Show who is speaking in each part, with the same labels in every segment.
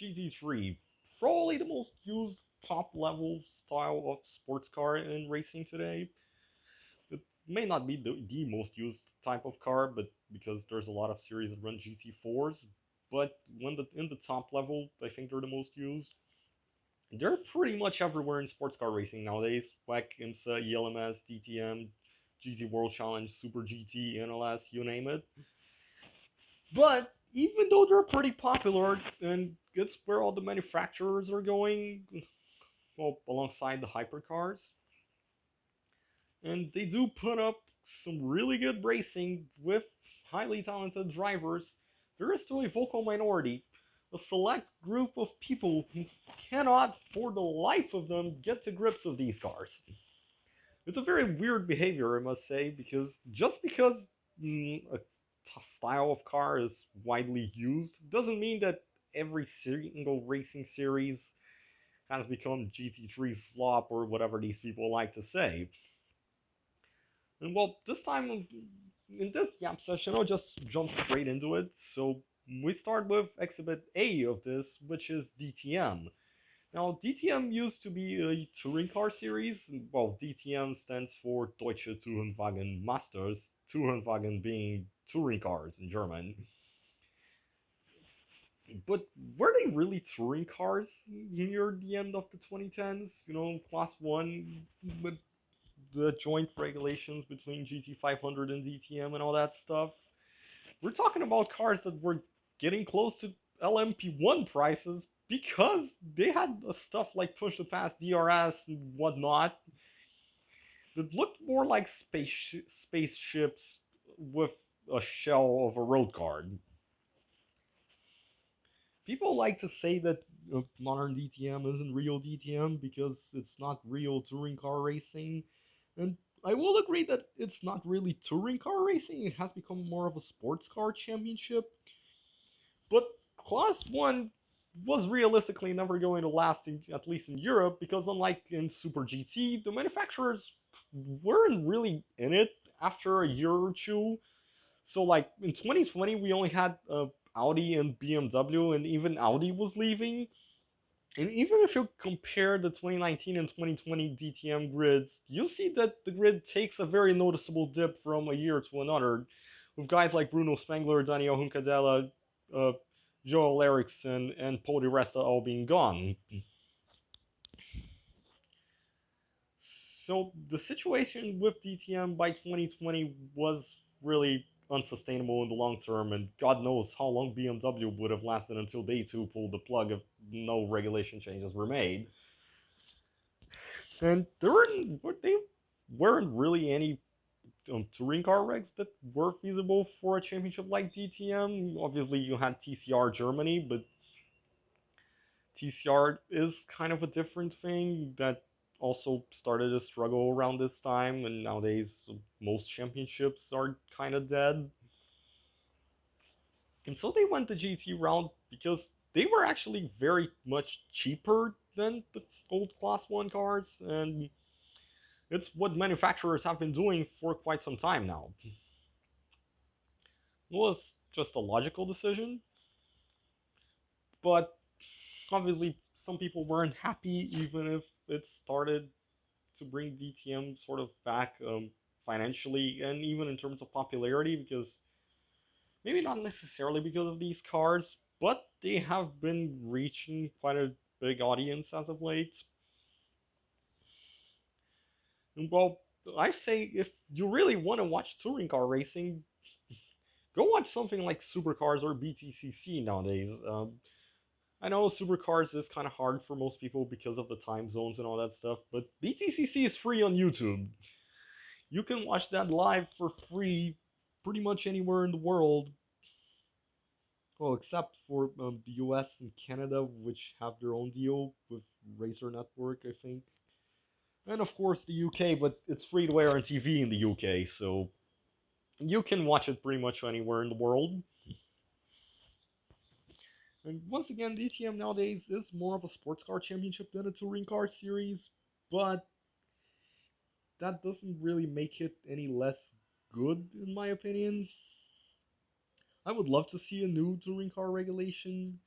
Speaker 1: GT3, probably the most used top level style of sports car in racing today. It may not be the most used type of car, but because there's a lot of series that run GT4s, but in the top level, I think they're the most used. They're pretty much everywhere in sports car racing nowadays. WEC, IMSA, ELMS, DTM, GT World Challenge, Super GT, NLS, you name it. But even though they're pretty popular, and it's where all the manufacturers are going, well, alongside the hypercars, and they do put up some really good racing with highly talented drivers, there is still a vocal minority, a select group of people who cannot, for the life of them, get to grips with these cars. It's a very weird behavior, I must say, because just because a style of car is widely used doesn't mean that every single racing series has become GT3 slop or whatever these people like to say. And well, this time in this Yap session, I'll just jump straight into it. So we start with Exhibit A of this, which is DTM. Now, DTM used to be a touring car series. Well, DTM stands for Deutsche Tourenwagen Masters, Tourenwagen being touring cars in German. But were they really touring cars near the end of the 2010s? You know, Class 1 with the joint regulations between GT500 and DTM and all that stuff. We're talking about cars that were getting close to LMP1 prices because they had stuff like push to pass DRS and whatnot that looked more like spaceships with a shell of a road car. People like to say that modern DTM isn't real DTM because it's not real touring car racing, and I will agree that it's not really touring car racing. It has become more of a sports car championship. But Class 1 was realistically never going to last, at least in Europe, because unlike in Super GT, the manufacturers weren't really in it after a year or two. So, like in 2020, we only had Audi and BMW, and even Audi was leaving. And even if you compare the 2019 and 2020 DTM grids, you'll see that the grid takes a very noticeable dip from a year to another, with guys like Bruno Spengler, Daniel Huncadella, uh, Joel Eriksson, and Paul Di Resta all being gone. So the situation with DTM by 2020 was really unsustainable in the long term, and God knows how long BMW would have lasted until they too pulled the plug if no regulation changes were made. And they weren't really any touring car regs that were feasible for a championship like DTM. Obviously, you had TCR Germany, but TCR is kind of a different thing that also started a struggle around this time, and nowadays most championships are kind of dead. And so they went the GT route because they were actually very much cheaper than the old Class 1 cars, and it's what manufacturers have been doing for quite some time now. It was just a logical decision, but obviously some people weren't happy even if it started to bring DTM sort of back financially and even in terms of popularity, because maybe not necessarily because of these cars, but they have been reaching quite a big audience as of late. And well, I say if you really want to watch touring car racing, go watch something like Supercars or BTCC nowadays. I know Supercars is kind of hard for most people because of the time zones and all that stuff, but BTCC is free on YouTube. You can watch that live for free pretty much anywhere in the world. Well, except for the US and Canada, which have their own deal with Racer Network, I think. And of course the UK, but it's free to air on TV in the UK, so you can watch it pretty much anywhere in the world. And once again, DTM nowadays is more of a sports car championship than a touring car series, but that doesn't really make it any less good, in my opinion. I would love to see a new touring car regulation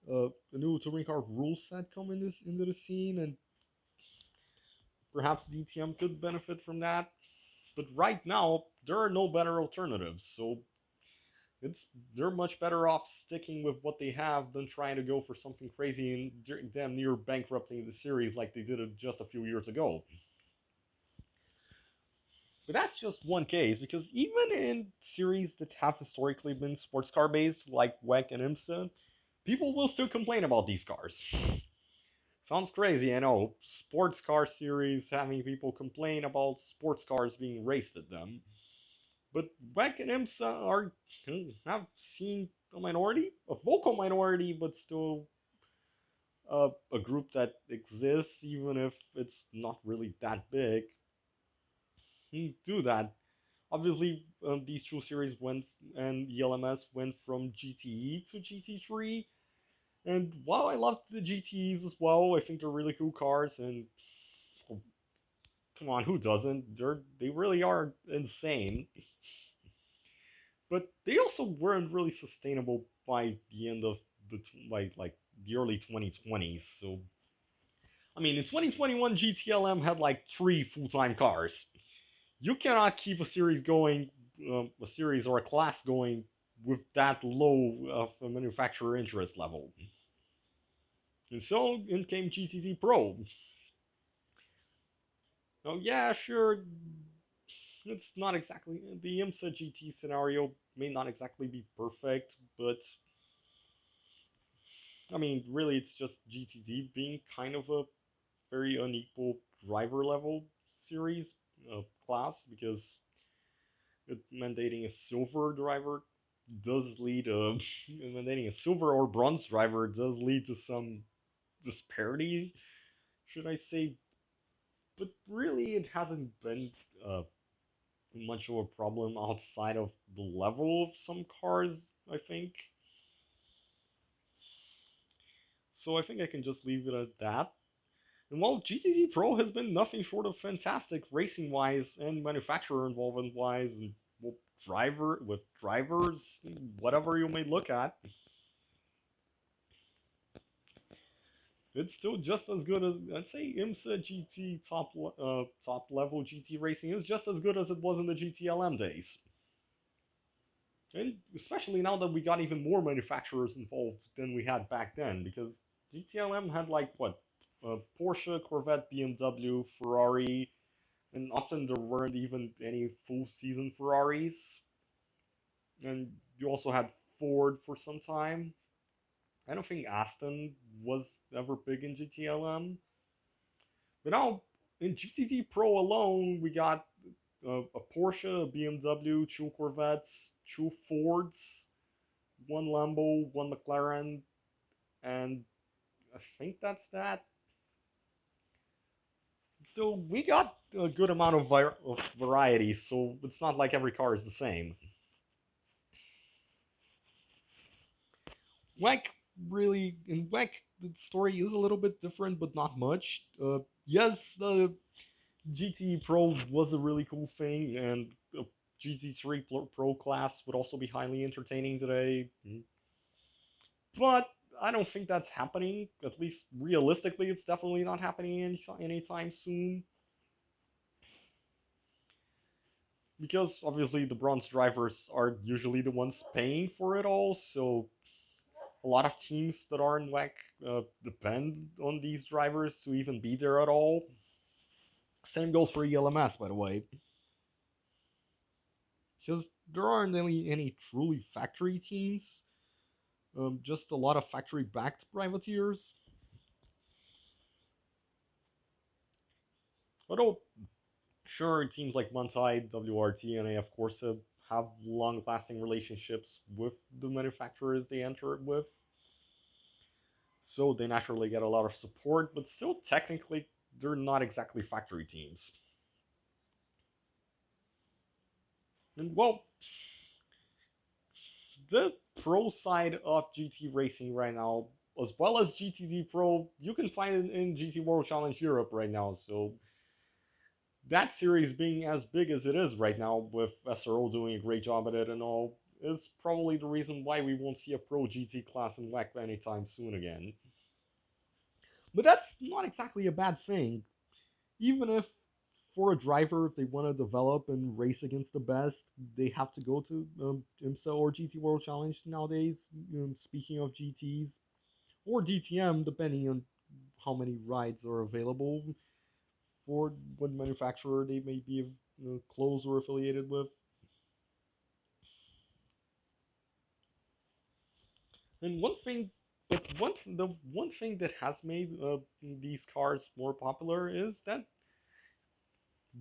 Speaker 1: a new touring car rule set come into the scene, and perhaps DTM could benefit from that. But right now, there are no better alternatives, so it's they're much better off sticking with what they have than trying to go for something crazy and damn near bankrupting the series like they did it just a few years ago. But that's just one case, because even in series that have historically been sports car based, like WEC and IMSA, people will still complain about these cars. Sounds crazy, I know. Sports car series having people complain about sports cars being raced at them. But WEC and IMSA are have seen a minority, a vocal minority, but still a group that exists, even if it's not really that big. Do that. Obviously, these two series went and ELMS went from GTE to GT3. And while I love the GTEs as well, I think they're really cool cars. And oh, come on, who doesn't? They really are insane. But they also weren't really sustainable by the end of the like the early 2020s. So I mean, in 2021, GTLM had like 3 full-time cars. You cannot keep a series going, a series or a class going with that low of a manufacturer interest level. And so in came GT3 Pro. Now, yeah, sure, it's not exactly the IMSA GT scenario may not exactly be perfect, but I mean, really, it's just GT3 being kind of a very unequal driver level series class, because mandating a silver driver does lead mandating a silver or bronze driver does lead to some disparity, should I say? But really, it hasn't been much of a problem outside of the level of some cars, I think. So I think I can just leave it at that. And while GTD Pro has been nothing short of fantastic racing wise and manufacturer involvement wise, and well, drivers, whatever you may look at, it's still just as good as, I'd say, IMSA GT top level GT racing is just as good as it was in the GTLM days. And especially now that we got even more manufacturers involved than we had back then, because GTLM had like what, Porsche, Corvette, BMW, Ferrari, and often there weren't even any full season Ferraris. And you also had Ford for some time. I don't think Aston was ever big in GTLM. But now in GTD Pro alone, we got a Porsche, a BMW, 2 Corvettes, 2 Fords, 1 Lambo, 1 McLaren, and I think that's that. So we got a good amount of variety, so it's not like every car is the same. WEC really, in WEC, the story is a little bit different, but not much. Yes, the GT Pro was a really cool thing, and a GT3 Pro class would also be highly entertaining today. But I don't think that's happening. At least realistically, it's definitely not happening anytime soon. Because obviously the bronze drivers are usually the ones paying for it all, so a lot of teams that are in WEC depend on these drivers to even be there at all. Same goes for ELMS, by the way. Because there aren't any truly factory teams, just a lot of factory backed privateers. Although, sure, teams like Mantai, WRT, and AF Corsa have long lasting relationships with the manufacturers they enter it with. So they naturally get a lot of support, but still, technically, they're not exactly factory teams. And well, the pro side of GT racing right now, as well as GTD Pro, you can find it in GT World Challenge Europe right now. So that series being as big as it is right now, with SRO doing a great job at it and all, is probably the reason why we won't see a Pro GT class in WEC anytime soon again. But that's not exactly a bad thing. Even if for a driver, if they want to develop and race against the best, they have to go to IMSA or GT World Challenge nowadays. Speaking of GTs or DTM, depending on how many rides are available for what manufacturer they may be close or affiliated with. And the one thing that has made these cars more popular is that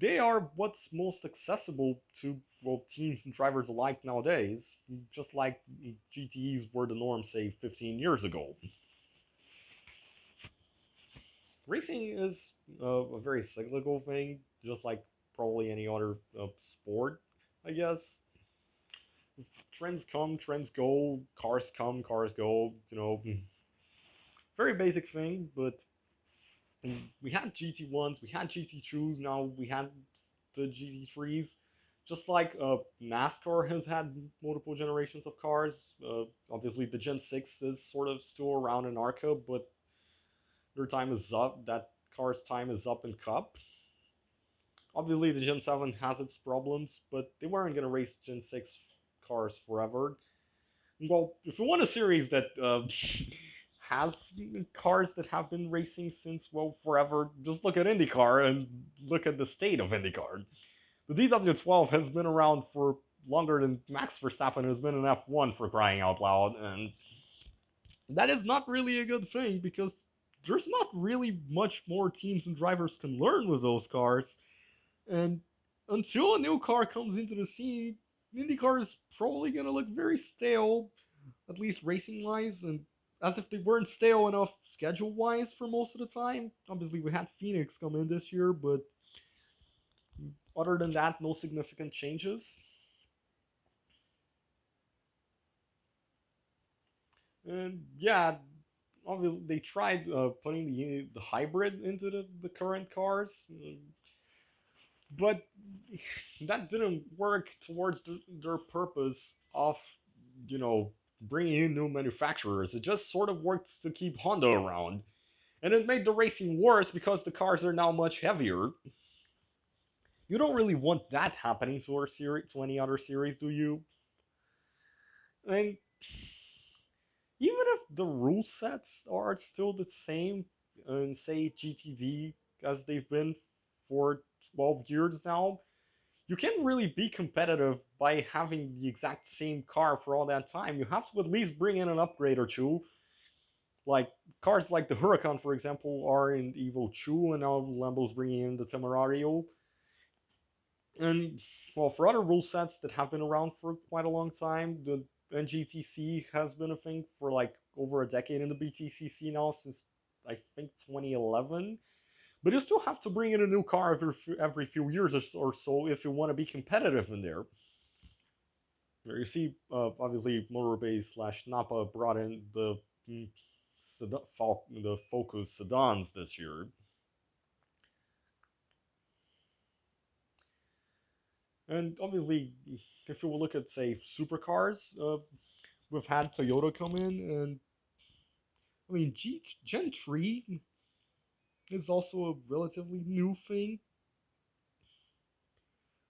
Speaker 1: they are what's most accessible to well teams and drivers alike nowadays, just like GTEs were the norm, say 15 years ago. Racing is a very cyclical thing, just like probably any other sport, I guess. Trends come, trends go, cars come, cars go. Very basic thing, but we had GT1s, we had GT2s, now we had the GT3s. Just like NASCAR has had multiple generations of cars, obviously the Gen 6 is sort of still around in ARCA, but their time is up. That car's time is up in Cup. Obviously the Gen 7 has its problems, but they weren't going to race Gen 6 cars forever. Well, if you want a series that has cars that have been racing since, well, forever, just look at IndyCar and look at the state of IndyCar. The DW12 has been around for longer than Max Verstappen has been in F1 for crying out loud, and that is not really a good thing because there's not really much more teams and drivers can learn with those cars. And until a new car comes into the scene, IndyCar is probably going to look very stale, at least racing wise, and as if they weren't stale enough schedule wise for most of the time. Obviously, we had Phoenix come in this year, but other than that, no significant changes. And yeah, obviously they tried putting the hybrid into the current cars, but that didn't work towards their purpose of you know bringing in new manufacturers. It just sort of worked to keep Honda around, and it made the racing worse because the cars are now much heavier. You don't really want that happening to our series, to any other series, do you? I mean, even if the rule sets are still the same in, say, GTD as they've been for 12 years now, you can't really be competitive by having the exact same car for all that time. You have to at least bring in an upgrade or two. Like cars like the Huracan, for example, are in Evo 2, and now Lambo's bringing in the Temerario. And well, for other rule sets that have been around for quite a long time, the NGTC has been a thing for like over a decade in the BTCC now since I think 2011. But you still have to bring in a new car every few years or so if you want to be competitive in there. You see, obviously, Motorbase slash Napa brought in mm, the Focus sedans this year. And obviously, if you will look at, say, supercars, we've had Toyota come in, and I mean, Gen 3 is also a relatively new thing.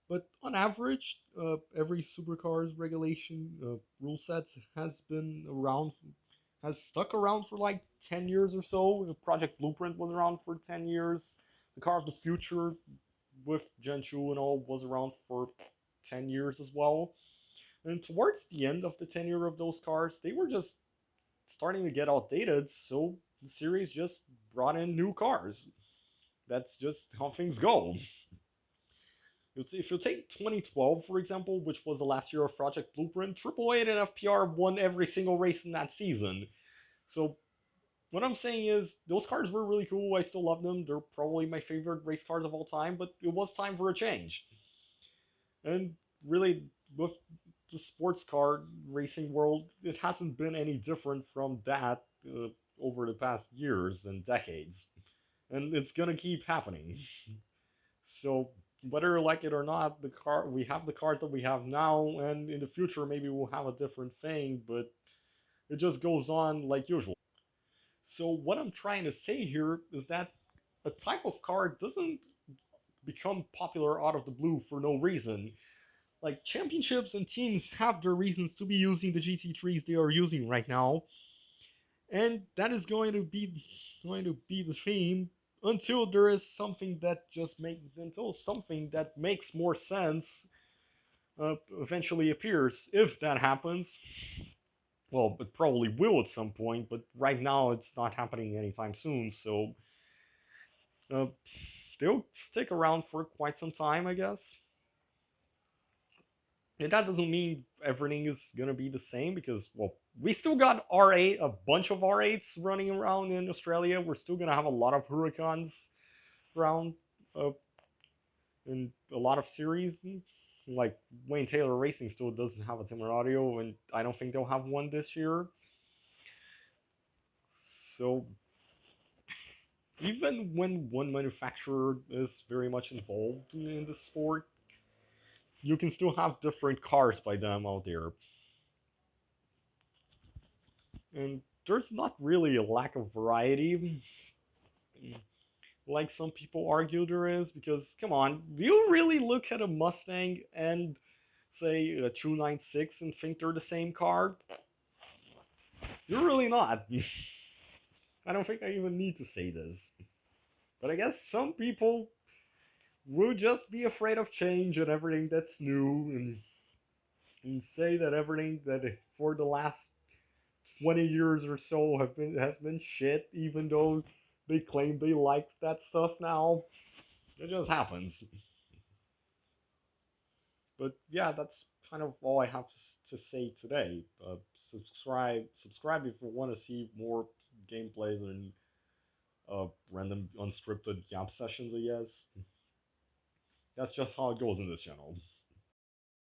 Speaker 1: But on average, every supercars regulation rule set has been around, has stuck around for like 10 years or so. The Project Blueprint was around for 10 years. The Car of the Future with Gen 2 and all was around for 10 years as well. And towards the end of the tenure of those cars, they were just starting to get outdated, so the series just brought in new cars. That's just how things go. If you take 2012, for example, which was the last year of Project Blueprint, Triple A and FPR won every single race in that season. So what I'm saying is, those cars were really cool. I still love them. They're probably my favorite race cars of all time, but it was time for a change. And really, with the sports car racing world, it hasn't been any different from that over the past years and decades. And it's gonna keep happening. So whether you like it or not, we have the cars that we have now, and in the future maybe we'll have a different thing, but it just goes on like usual. So what I'm trying to say here is that a type of car doesn't become popular out of the blue for no reason. Like championships and teams have their reasons to be using the GT3s they are using right now, and that is going to be the theme until there is something that just makes until something that makes more sense eventually appears. If that happens, well, it probably will at some point, but right now it's not happening anytime soon. So uh, they'll stick around for quite some time, I guess. And that doesn't mean everything is gonna be the same because, well, we still got R8, a bunch of R8s running around in Australia. We're still gonna have a lot of Huracans around uh, in a lot of series. Like Wayne Taylor Racing still doesn't have a Timber Audio, and I don't think they'll have one this year. So even when one manufacturer is very much involved in the sport, you can still have different cars by them out there. And there's not really a lack of variety, like some people argue there is, because come on, do you really look at a Mustang and say a 296 and think they're the same car? You're really not. I don't think I even need to say this. But I guess some people will just be afraid of change and everything that's new, and say that everything that for the last 20 years or so has been shit, even though they claim they like that stuff now. It just happens. But yeah, that's kind of all I have to say today. Subscribe if you want to see more gameplays and random unscripted jump sessions. I guess that's just how it goes in this channel.